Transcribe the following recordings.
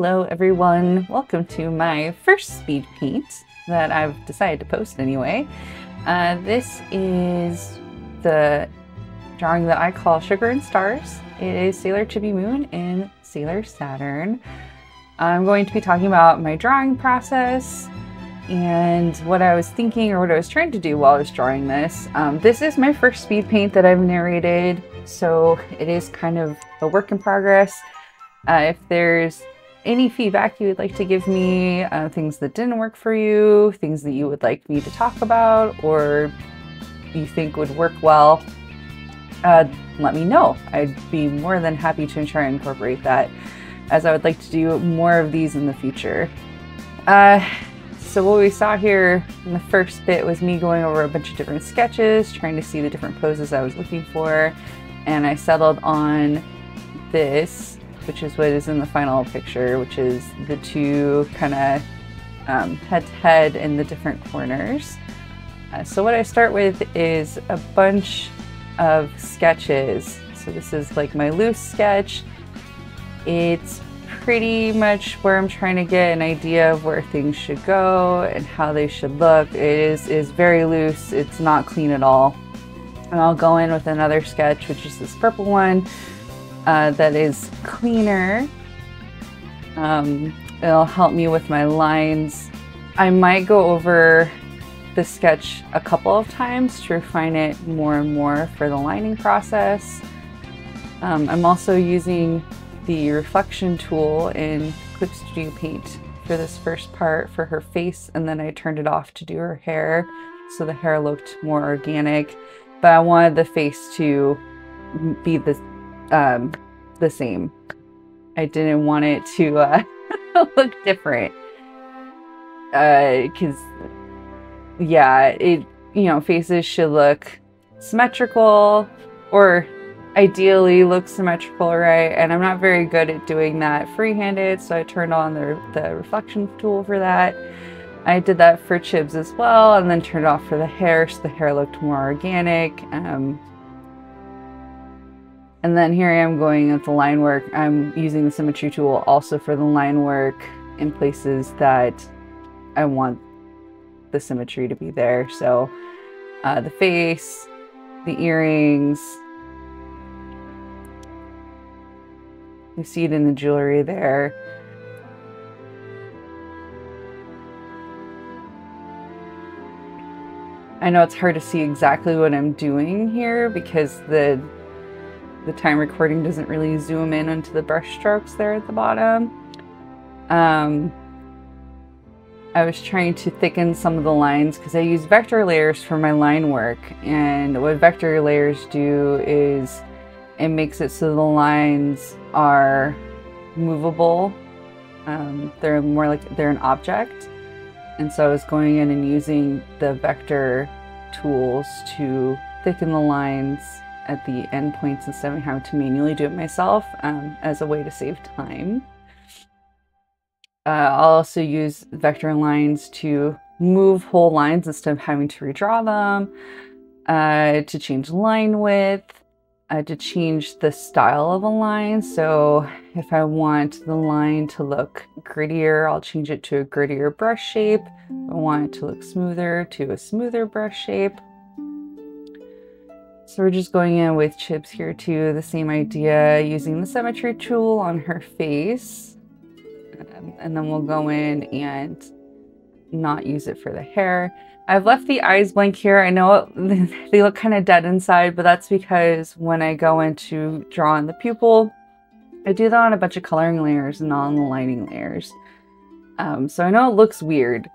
Hello everyone, welcome to my first speed paint that I've decided to post anyway. This is the drawing that I call Sugar and Stars. It is Sailor Chibi Moon in Sailor Saturn. I'm going to be talking about my drawing process and what I was thinking or what I was trying to do while I was drawing this. This is my first speed paint that I've narrated, so it is kind of a work in progress. If there's any feedback you would like to give me, things that didn't work for you, things that you would like me to talk about, or you think would work well, let me know. I'd be more than happy to try and incorporate that, as I would like to do more of these in the future. So what we saw here in the first bit was me going over a bunch of different sketches, trying to see the different poses I was looking for, and I settled on this, which is what is in the final picture, which is the two kind of head-to-head in the different corners. So what I start with is a bunch of sketches. So this is like my loose sketch. It's pretty much where I'm trying to get an idea of where things should go and how they should look. It is very loose. It's not clean at all. And I'll go in with another sketch, which is this purple one. That is cleaner. It'll help me with my lines. I might go over the sketch a couple of times to refine it more and more for the lining process. I'm also using the reflection tool in Clip Studio Paint for this first part for her face, and then I turned it off to do her hair, so the hair looked more organic, but I wanted the face to be the same. I didn't want it to look different, because yeah, faces should look symmetrical, or ideally look symmetrical, right? And I'm not very good at doing that free-handed, so I turned on the reflection tool for that. I did that for Chibs as well, and then turned it off for the hair, so the hair looked more organic. And then here I am going with the line work. I'm using the symmetry tool also for the line work in places that I want the symmetry to be there. So the face, the earrings, you see it in the jewelry there. I know it's hard to see exactly what I'm doing here because the time recording doesn't really zoom in onto the brush strokes there at the bottom. I was trying to thicken some of the lines because I use vector layers for my line work, and what vector layers do is it makes it so the lines are movable. They're more like they're an object, and so I was going in and using the vector tools to thicken the lines at the end points instead of having to manually do it myself, as a way to save time. I'll also use vector lines to move whole lines instead of having to redraw them, to change line width, to change the style of a line. So if I want the line to look grittier, I'll change it to a grittier brush shape. If I want it to look smoother, to a smoother brush shape. So we're just going in with Chibs here too, the same idea, using the symmetry tool on her face. And then we'll go in and not use it for the hair. I've left the eyes blank here. I know they look kind of dead inside, but that's because when I go into drawing the pupil, I do that on a bunch of coloring layers and not on the lining layers. So I know it looks weird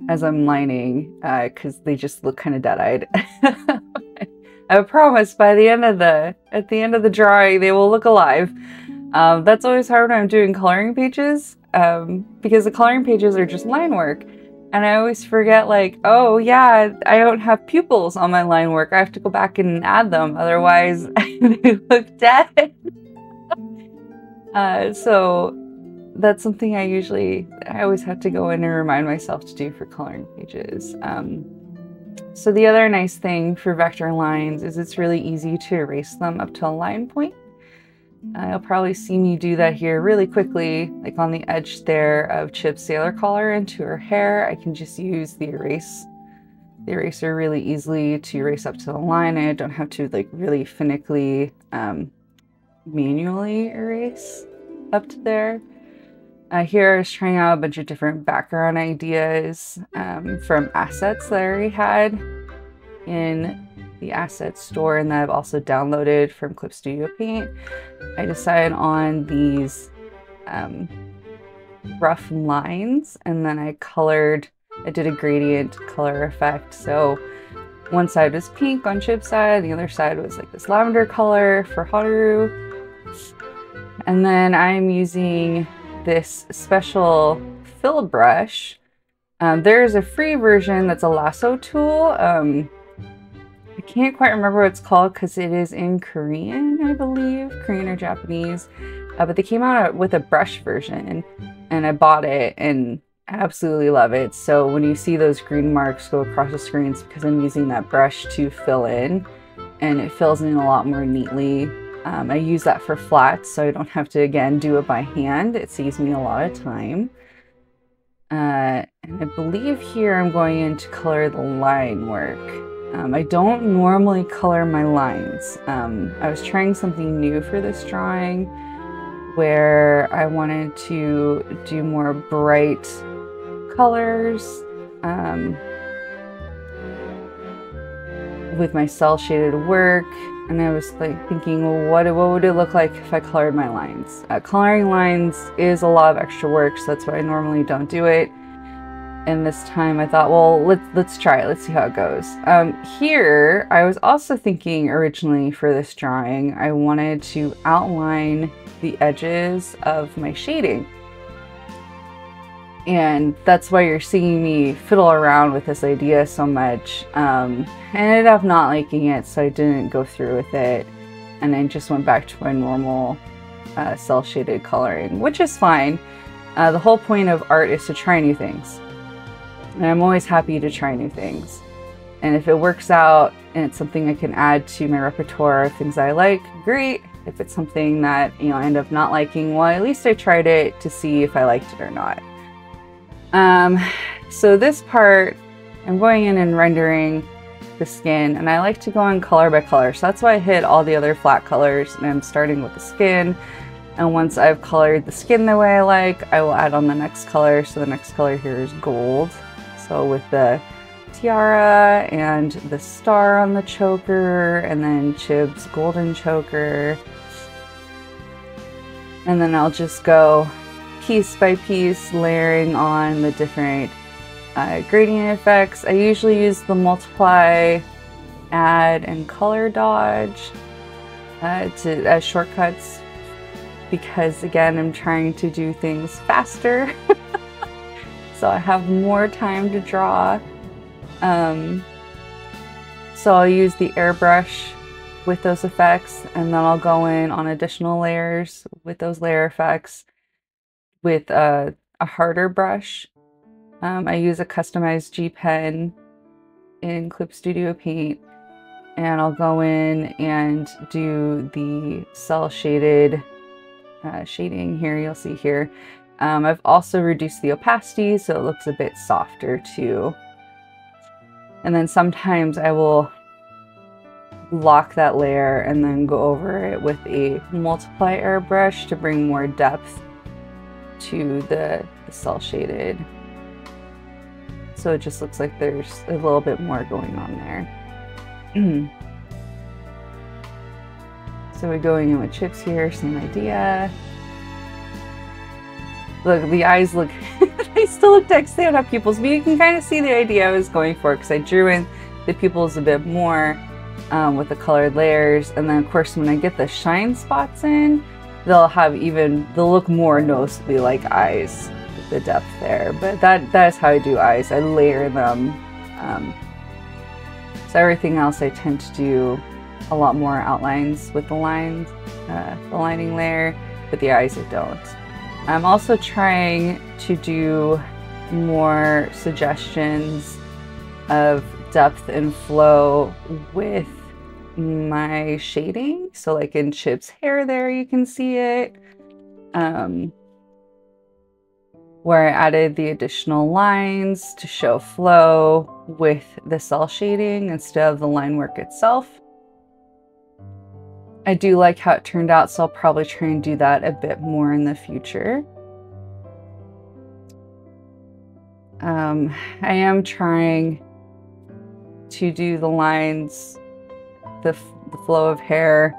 as I'm lining, because they just look kind of dead-eyed. I promise at the end of the drawing, they will look alive. That's always hard when I'm doing coloring pages, because the coloring pages are just line work. And I always forget, like, oh yeah, I don't have pupils on my line work. I have to go back and add them, otherwise they look dead. So that's something I always have to go in and remind myself to do for coloring pages. So the other nice thing for vector lines is it's really easy to erase them up to a line point. You'll probably see me do that here really quickly, like on the edge there of Chip's sailor collar into her hair. I can just use the eraser really easily to erase up to the line. I don't have to like really finickily manually erase up to there. Here I was trying out a bunch of different background ideas from assets that I already had in the asset store and that I've also downloaded from Clip Studio Paint. I decided on these rough lines, and then I did a gradient color effect. So one side was pink on Chip's side, the other side was like this lavender color for Haru. And then I'm using this special fill brush. There's a free version that's a lasso tool. I can't quite remember what it's called because it is in Korean, I believe, Korean or Japanese. But they came out with a brush version and I bought it and absolutely love it. So when you see those green marks go across the screen, it's because I'm using that brush to fill in, and it fills in a lot more neatly. I use that for flats, so I don't have to, again, do it by hand. It saves me a lot of time. And I believe here I'm going in to color the line work. I don't normally color my lines. I was trying something new for this drawing where I wanted to do more bright colors with my cell shaded work. And I was like thinking, well, what would it look like if I colored my lines? Coloring lines is a lot of extra work, so that's why I normally don't do it. And this time I thought, well, let's try it. Let's see how it goes. Here, I was also thinking originally for this drawing, I wanted to outline the edges of my shading. And that's why you're seeing me fiddle around with this idea so much. I ended up not liking it, so I didn't go through with it. And I just went back to my normal cell shaded coloring, which is fine. The whole point of art is to try new things. And I'm always happy to try new things. And if it works out and it's something I can add to my repertoire of things I like, great. If it's something that, I end up not liking, well, at least I tried it to see if I liked it or not. So this part, I'm going in and rendering the skin, and I like to go in color by color. So that's why I hit all the other flat colors, and I'm starting with the skin. And once I've colored the skin the way I like, I will add on the next color. So the next color here is gold. So with the tiara and the star on the choker, and then Chib's golden choker. And then I'll just go piece by piece, layering on the different gradient effects. I usually use the multiply, add, and color dodge as shortcuts because, again, I'm trying to do things faster. So I have more time to draw. So I'll use the airbrush with those effects, and then I'll go in on additional layers with those layer effects with a harder brush. I use a customized G pen in Clip Studio Paint, and I'll go in and do the cell shaded shading here. You'll see here. I've also reduced the opacity so it looks a bit softer too. And then sometimes I will lock that layer and then go over it with a multiply airbrush to bring more depth to the cell shaded. So it just looks like there's a little bit more going on there. So we're going in with chips here, same idea. Look, the eyes look, they still look text, they don't have pupils, but you can kind of see the idea I was going for because I drew in the pupils a bit more with the colored layers. And then of course when I get the shine spots in, they'll look more noticeably like eyes with the depth there. But that is how I do eyes. I layer them. So everything else I tend to do a lot more outlines with the lines, the lining layer, but the eyes I don't. I'm also trying to do more suggestions of depth and flow with my shading. So like in Chip's hair there, you can see it. Where I added the additional lines to show flow with the cell shading instead of the line work itself. I do like how it turned out, so I'll probably try and do that a bit more in the future. I am trying to do the lines, the flow of hair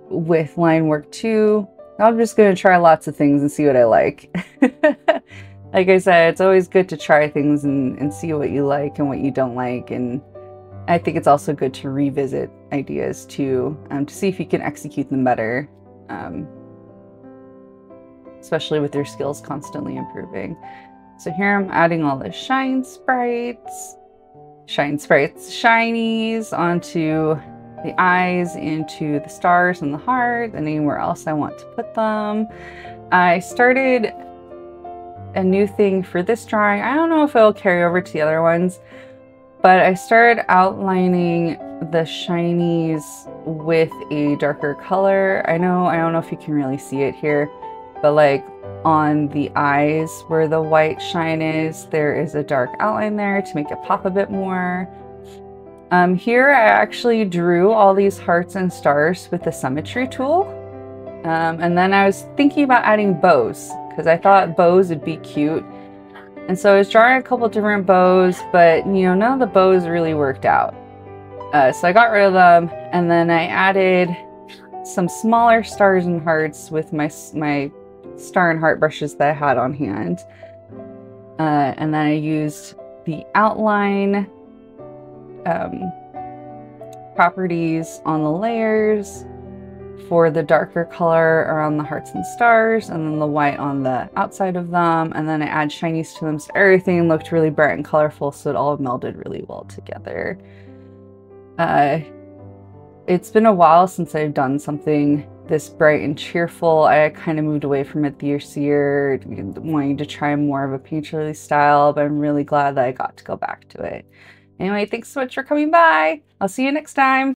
with line work too. I'm just going to try lots of things and see what I like. Like I said, it's always good to try things and see what you like and what you don't like. And I think it's also good to revisit ideas too, to see if you can execute them better, especially with your skills constantly improving. So here I'm adding all the shinies onto the eyes, into the stars and the heart, and anywhere else I want to put them. I started a new thing for this drawing. I don't know if it'll carry over to the other ones, but I started outlining the shinies with a darker color. I don't know if you can really see it here, but like on the eyes where the white shine is, there is a dark outline there to make it pop a bit more. Here I actually drew all these hearts and stars with the symmetry tool. And then I was thinking about adding bows because I thought bows would be cute. And so I was drawing a couple different bows, but none of the bows really worked out. So I got rid of them, and then I added some smaller stars and hearts with my star and heart brushes that I had on hand. And then I used the outline properties on the layers for the darker color around the hearts and stars, and then the white on the outside of them, and then I add shinies to them so everything looked really bright and colorful, so it all melded really well together. It's been a while since I've done something this bright and cheerful. I kind of moved away from it this year, wanting to try more of a painterly style, but I'm really glad that I got to go back to it. Anyway, thanks so much for coming by. I'll see you next time.